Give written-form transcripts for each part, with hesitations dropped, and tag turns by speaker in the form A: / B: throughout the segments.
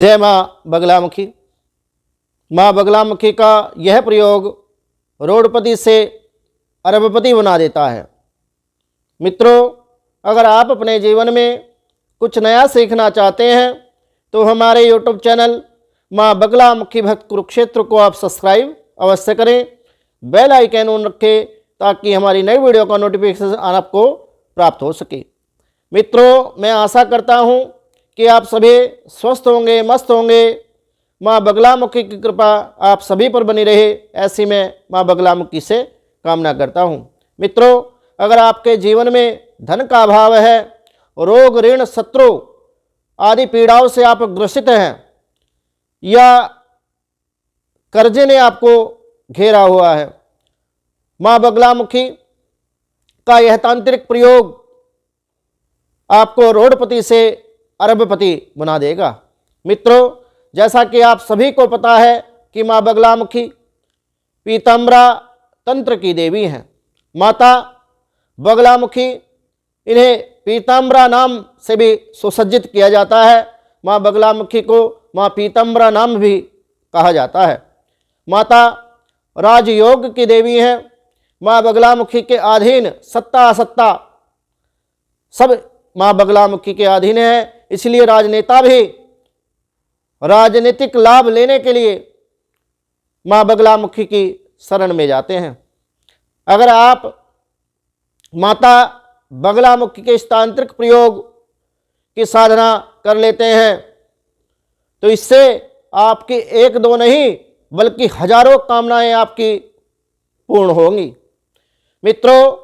A: जय माँ बगलामुखी। माँ बगलामुखी का यह प्रयोग रोडपति से अरबपति बना देता है। मित्रों, अगर आप अपने जीवन में कुछ नया सीखना चाहते हैं तो हमारे यूट्यूब चैनल माँ बगलामुखी भक्त कुरुक्षेत्र को आप सब्सक्राइब अवश्य करें, बेल आइकन ऑन रखें ताकि हमारी नई वीडियो का नोटिफिकेशन आपको प्राप्त हो सके। मित्रों, मैं आशा करता हूँ कि आप सभी स्वस्थ होंगे, मस्त होंगे। माँ बगलामुखी की कृपा आप सभी पर बनी रहे, ऐसी मैं माँ बगलामुखी से कामना करता हूँ। मित्रों, अगर आपके जीवन में धन का अभाव है, रोग ऋण शत्रु आदि पीड़ाओं से आप ग्रसित हैं या कर्जे ने आपको घेरा हुआ है, माँ बगलामुखी का यह तांत्रिक प्रयोग आपको रोडपति से अरबपति बना देगा। मित्रों, जैसा कि आप सभी को पता है कि माँ बगलामुखी पीताम्बरा तंत्र की देवी हैं। माता बगलामुखी, इन्हें पीताम्बरा नाम से भी सुसज्जित किया जाता है। माँ बगलामुखी को माँ पीताम्बरा नाम भी कहा जाता है। माता राजयोग की देवी हैं। माँ बगलामुखी के अधीन सत्ता असत्ता सब माँ बगलामुखी के अधीन है। इसलिए राजनेता भी राजनीतिक लाभ लेने के लिए माँ बगलामुखी की शरण में जाते हैं। अगर आप माता बगलामुखी के इस तांत्रिक प्रयोग की साधना कर लेते हैं तो इससे आपकी एक दो नहीं बल्कि हजारों कामनाएं आपकी पूर्ण होंगी। मित्रों,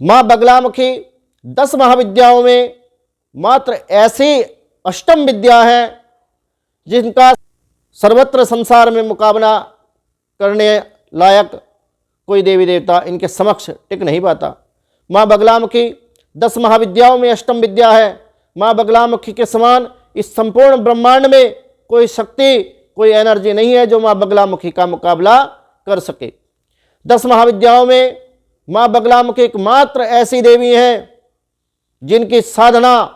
A: माँ बगलामुखी 10 महाविद्याओं में मात्र ऐसी अष्टम विद्या है जिनका सर्वत्र संसार में मुकाबला करने लायक कोई देवी देवता इनके समक्ष टिक नहीं पाता। माँ बगलामुखी 10 महाविद्याओं में अष्टम विद्या है। माँ बगलामुखी के समान इस संपूर्ण ब्रह्मांड में कोई शक्ति, कोई एनर्जी नहीं है जो माँ बगलामुखी का मुकाबला कर सके। 10 महाविद्याओं में माँ बगलामुखी एकमात्र ऐसी देवी हैं जिनकी साधना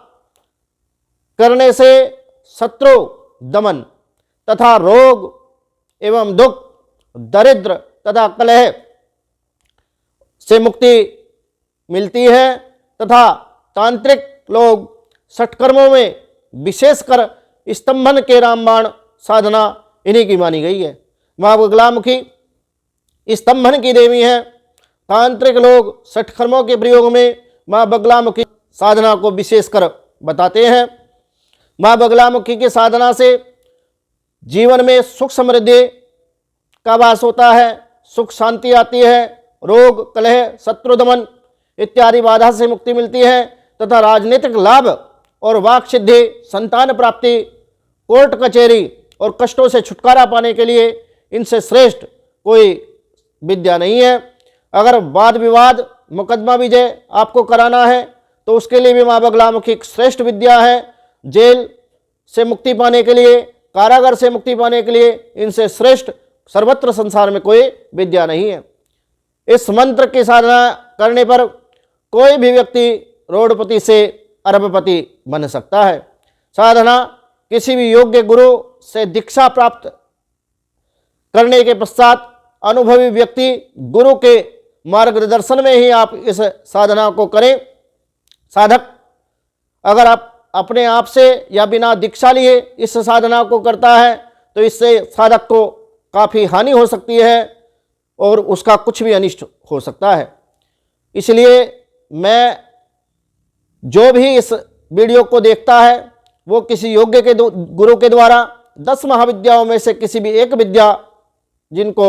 A: करने से शत्रु दमन तथा रोग एवं दुख, दरिद्र तथा कलह से मुक्ति मिलती है तथा तांत्रिक लोग षटकर्मों में विशेषकर स्तंभन के रामबाण साधना इन्हीं की मानी गई है। माँ बगलामुखी स्तंभन की देवी हैं। तांत्रिक लोग षटकर्मों के प्रयोग में माँ बगलामुखी साधना को विशेषकर बताते हैं। माँ बगलामुखी की साधना से जीवन में सुख समृद्धि का वास होता है, सुख शांति आती है, रोग कलह शत्रु दमन इत्यादि बाधा से मुक्ति मिलती है तथा राजनीतिक लाभ और वाक सिद्धि, संतान प्राप्ति, कोर्ट कचहरी और कष्टों से छुटकारा पाने के लिए इनसे श्रेष्ठ कोई विद्या नहीं है। अगर वाद विवाद मुकदमा विजय आपको कराना है तो उसके लिए भी माँ बगलामुखी एक श्रेष्ठ विद्या है। जेल से मुक्ति पाने के लिए, कारागार से मुक्ति पाने के लिए इनसे श्रेष्ठ सर्वत्र संसार में कोई विद्या नहीं है। इस मंत्र की साधना करने पर कोई भी व्यक्ति रोडपति से अरबपति बन सकता है। साधना किसी भी योग्य गुरु से दीक्षा प्राप्त करने के पश्चात अनुभवी व्यक्ति गुरु के मार्गदर्शन में ही आप इस साधना को करें। साधक अगर आप अपने आप से या बिना दीक्षा लिए इस साधना को करता है तो इससे साधक को काफ़ी हानि हो सकती है और उसका कुछ भी अनिष्ट हो सकता है। इसलिए मैं जो भी इस वीडियो को देखता है वो किसी योग्य के गुरु के द्वारा 10 महाविद्याओं में से किसी भी एक विद्या जिनको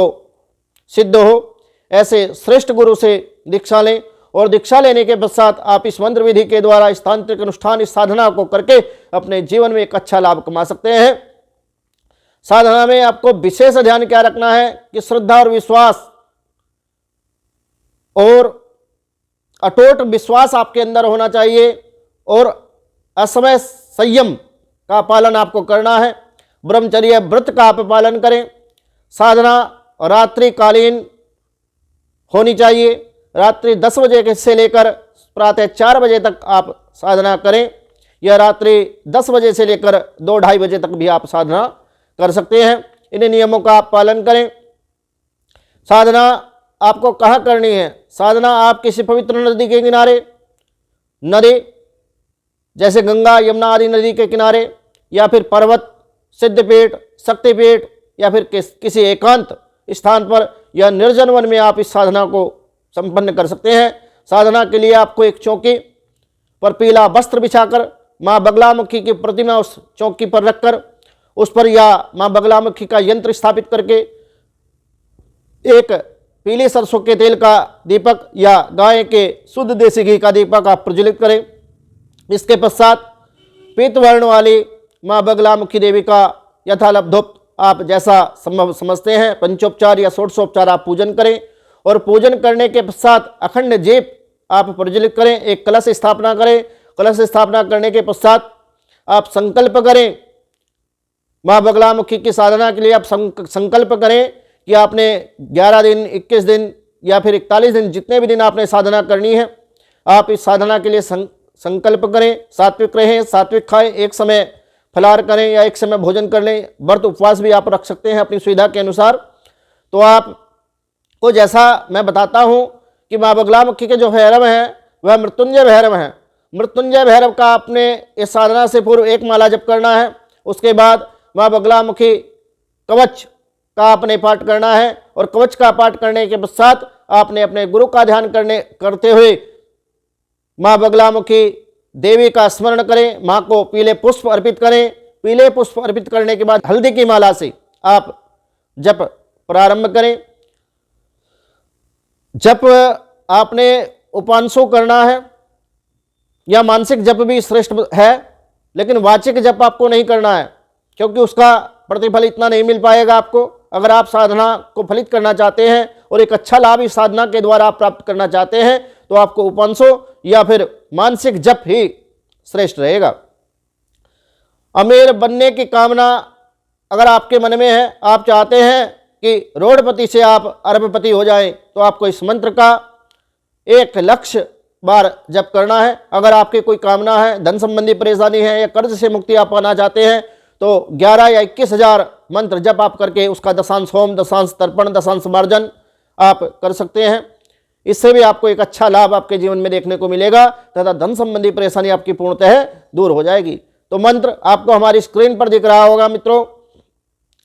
A: सिद्ध हो ऐसे श्रेष्ठ गुरु से दीक्षा लें और दीक्षा लेने के पश्चात आप इस मंत्र विधि के द्वारा इस तांत्रिक अनुष्ठान, इस साधना को करके अपने जीवन में एक अच्छा लाभ कमा सकते हैं। साधना में आपको विशेष ध्यान क्या रखना है कि श्रद्धा और विश्वास और अटूट विश्वास आपके अंदर होना चाहिए और असमय संयम का पालन आपको करना है। ब्रह्मचर्य व्रत का आप पालन करें। साधना रात्रिकालीन होनी चाहिए। रात्रि 10 बजे से लेकर प्रातः 4 बजे तक आप साधना करें। या रात्रि 10 बजे से लेकर 2-2:30 बजे तक भी आप साधना कर सकते हैं। इन नियमों का आप पालन करें। साधना आपको कहाँ करनी है? साधना आप किसी पवित्र नदी के किनारे, नदी जैसे गंगा यमुना आदि नदी के किनारे, या फिर पर्वत, सिद्धपीठ, शक्तिपीठ, या फिर किसी एकांत स्थान पर या निर्जन वन में आप इस साधना को संपन्न कर सकते हैं। साधना के लिए आपको एक चौकी पर पीला वस्त्र बिछाकर माँ बगलामुखी की प्रतिमा उस चौकी पर रखकर उस पर या माँ बगलामुखी का यंत्र स्थापित करके एक पीले सरसों के तेल का दीपक या गाय के शुद्ध देसी घी का दीपक आप प्रज्वलित करें। इसके पश्चात पीत वर्ण वाली माँ बगलामुखी देवी का यथालब्धोक्त आप जैसा संभव समझते हैं पंचोपचार या षोडशोपचार आप पूजन करें और पूजन करने के पश्चात अखंड जेप आप प्रज्वलित करें। एक कलश स्थापना करें। कलश स्थापना करने के पश्चात आप संकल्प करें। माँ बगलामुखी की साधना के लिए आप संकल्प करें कि आपने 11 दिन, 21 दिन या फिर 41 दिन, जितने भी दिन आपने साधना करनी है, आप इस साधना के लिए संकल्प करें। सात्विक रहें, सात्विक खाएं, एक समय फलाहार करें या एक समय भोजन कर लें। व्रत उपवास भी आप रख सकते हैं अपनी सुविधा के अनुसार। तो आपको जैसा मैं बताता हूं कि माँ बगलामुखी के जो भैरव हैं वह मृत्युंजय भैरव हैं। मृत्युंजय भैरव का आपने इस साधना से पूर्व एक माला जप करना है। उसके बाद माँ बगलामुखी कवच का आपने पाठ करना है और कवच का पाठ करने के पश्चात आपने अपने गुरु का ध्यान करते हुए माँ बगलामुखी देवी का स्मरण करें। माँ को पीले पुष्प अर्पित करें। पीले पुष्प अर्पित करने के बाद हल्दी की माला से आप जप प्रारंभ करें। जप आपने उपांशों करना है या मानसिक जप भी श्रेष्ठ है, लेकिन वाचिक जप आपको नहीं करना है क्योंकि उसका प्रतिफल इतना नहीं मिल पाएगा आपको। अगर आप साधना को फलित करना चाहते हैं और एक अच्छा लाभ इस साधना के द्वारा आप प्राप्त करना चाहते हैं तो आपको उपांशों या फिर मानसिक जप ही श्रेष्ठ रहेगा। अमीर बनने की कामना अगर आपके मन में है, आप चाहते हैं कि करोड़पति से आप अरबपति हो जाएं, तो आपको इस मंत्र का 1,00,000 बार जप करना है। अगर आपकी कोई कामना है, धन संबंधी परेशानी है या कर्ज से मुक्ति आप पाना चाहते हैं तो 11 या 21,000 मंत्र जप आप करके उसका दशांश होम, दशांश तर्पण, दशांश मार्जन आप कर सकते हैं। इससे भी आपको एक अच्छा लाभ आपके जीवन में देखने को मिलेगा तथा धन संबंधी परेशानी आपकी पूर्णतः दूर हो जाएगी। तो मंत्र आपको हमारी स्क्रीन पर दिख रहा होगा मित्रों।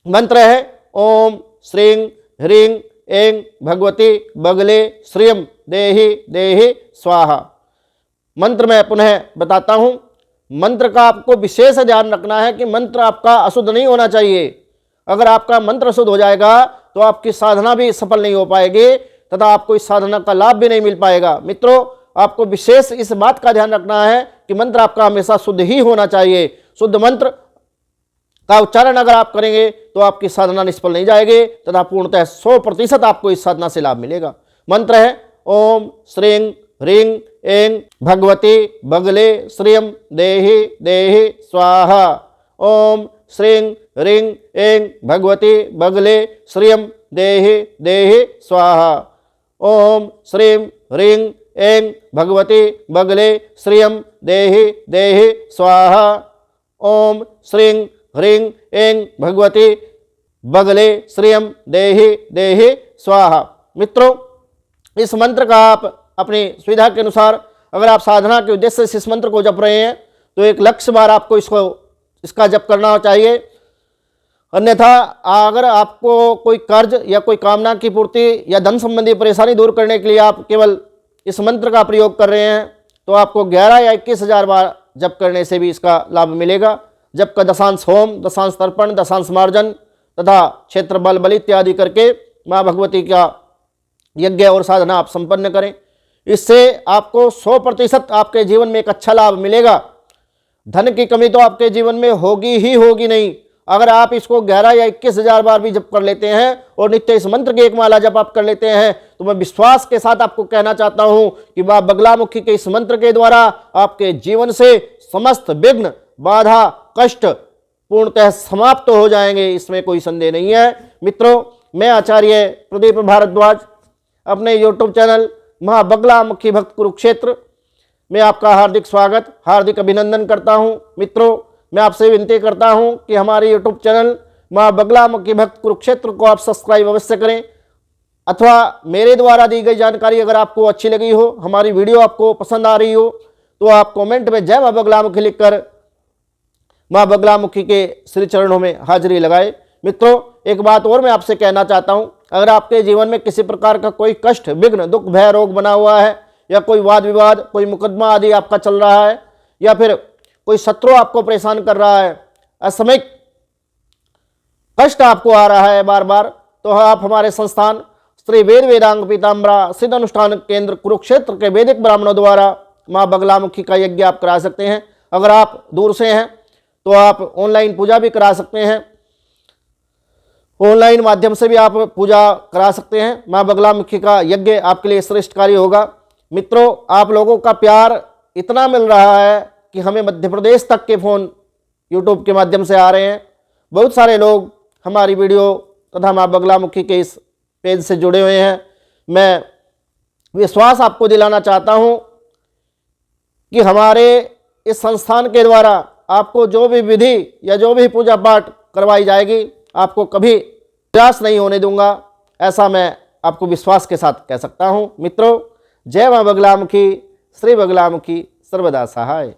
A: मंत्र है ओम श्रीं ह्रीं ऐं भगवती बगले श्रियं देहि देहि स्वाहा। मंत्र मैं पुनः बताता हूं। मंत्र का आपको विशेष ध्यान रखना है कि मंत्र आपका अशुद्ध नहीं होना चाहिए। अगर आपका मंत्र अशुद्ध हो जाएगा तो आपकी साधना भी सफल नहीं हो पाएगी तथा आपको इस साधना का लाभ भी नहीं मिल पाएगा। मित्रों, आपको विशेष इस बात का ध्यान रखना है कि मंत्र आपका हमेशा शुद्ध ही होना चाहिए। शुद्ध मंत्र का उच्चारण अगर आप करेंगे तो आपकी साधना निष्फल नहीं जाएगी तथा पूर्णतः 100% आपको इस साधना से लाभ मिलेगा। मंत्र है ओम श्रीं ह्रीं ऐं भगवती बगले श्रियं देहि देहि स्वाहा। ओम श्रीं ह्रीं ऐं भगवती बगले श्रियं देहि देहि स्वाहा। ओम श्रीं ह्रीं ऐं भगवती बगले श्रियं देहि देहि स्वाहा। ओम श्रीं ह्रीं ऐं भगवती बगले श्रियं देहि देहि स्वाहा। मित्रों, इस मंत्र का आप अपनी सुविधा के अनुसार अगर आप साधना के उद्देश्य से इस मंत्र को जप रहे हैं तो 1,00,000 बार आपको इसका जप करना चाहिए। अन्यथा अगर आपको कोई कर्ज या कोई कामना की पूर्ति या धन संबंधी परेशानी दूर करने के लिए आप केवल इस मंत्र का प्रयोग कर रहे हैं तो आपको 11 या 21,000 बार जप करने से भी इसका लाभ मिलेगा। जप का दशांश होम, दशांश तर्पण, दशांश मार्जन तथा क्षेत्र बल बलि इत्यादि करके माँ भगवती का यज्ञ और साधना आप संपन्न करें। इससे आपको 100% आपके जीवन में एक अच्छा लाभ मिलेगा। धन की कमी तो आपके जीवन में होगी ही होगी नहीं। अगर आप इसको 11 या 21,000 बार भी जप कर लेते हैं और नित्य इस मंत्र की एक माला जप आप कर लेते हैं तो मैं विश्वास के साथ आपको कहना चाहता हूं कि माँ बगलामुखी के इस मंत्र के द्वारा आपके जीवन से समस्त विघ्न, बाधा, कष्ट पूर्णतः समाप्त हो जाएंगे। इसमें कोई संदेह नहीं है। मित्रों, मैं आचार्य प्रदीप भारद्वाज अपने YouTube चैनल माँ बगलामुखी भक्त कुरुक्षेत्र मैं आपका हार्दिक स्वागत, हार्दिक अभिनंदन करता हूं। मित्रों, मैं आपसे विनती करता हूं कि हमारे यूट्यूब चैनल मां बगलामुखी भक्त कुरुक्षेत्र को आप सब्सक्राइब अवश्य करें, अथवा मेरे द्वारा दी गई जानकारी अगर आपको अच्छी लगी हो, हमारी वीडियो आपको पसंद आ रही हो, तो आप कमेंट में जय मां बगलामुखी लिखकर मां बगलामुखी के श्री चरणों में हाजिरी लगाए। मित्रों, एक बात और मैं आपसे कहना चाहता हूं, अगर आपके जीवन में किसी प्रकार का कोई कष्ट, विघ्न, दुख, भय, रोग बना हुआ है, या कोई वाद विवाद, कोई मुकदमा आदि आपका चल रहा है, या फिर कोई शत्रु आपको परेशान कर रहा है, असामयिक कष्ट आपको आ रहा है बार बार, तो आप हमारे संस्थान श्री वेद वेदांग पीताम्बरा सिद्ध अनुष्ठान केंद्र कुरुक्षेत्र के वैदिक ब्राह्मणों द्वारा मां बगलामुखी का यज्ञ आप करा सकते हैं। अगर आप दूर से हैं तो आप ऑनलाइन पूजा भी करा सकते हैं, ऑनलाइन माध्यम से भी आप पूजा करा सकते हैं। मां बगलामुखी का यज्ञ आपके लिए श्रेष्ठ कार्य होगा। मित्रों, आप लोगों का प्यार इतना मिल रहा है कि हमें मध्य प्रदेश तक के फ़ोन यूट्यूब के माध्यम से आ रहे हैं। बहुत सारे लोग हमारी वीडियो तथा मां बगलामुखी के इस पेज से जुड़े हुए हैं। मैं विश्वास आपको दिलाना चाहता हूं कि हमारे इस संस्थान के द्वारा आपको जो भी विधि या जो भी पूजा पाठ करवाई जाएगी, आपको कभी निराश नहीं होने दूंगा, ऐसा मैं आपको विश्वास के साथ कह सकता हूं। मित्रों, जय मां बगलामुखी, श्री बगलामुखी सर्वदा सहाय।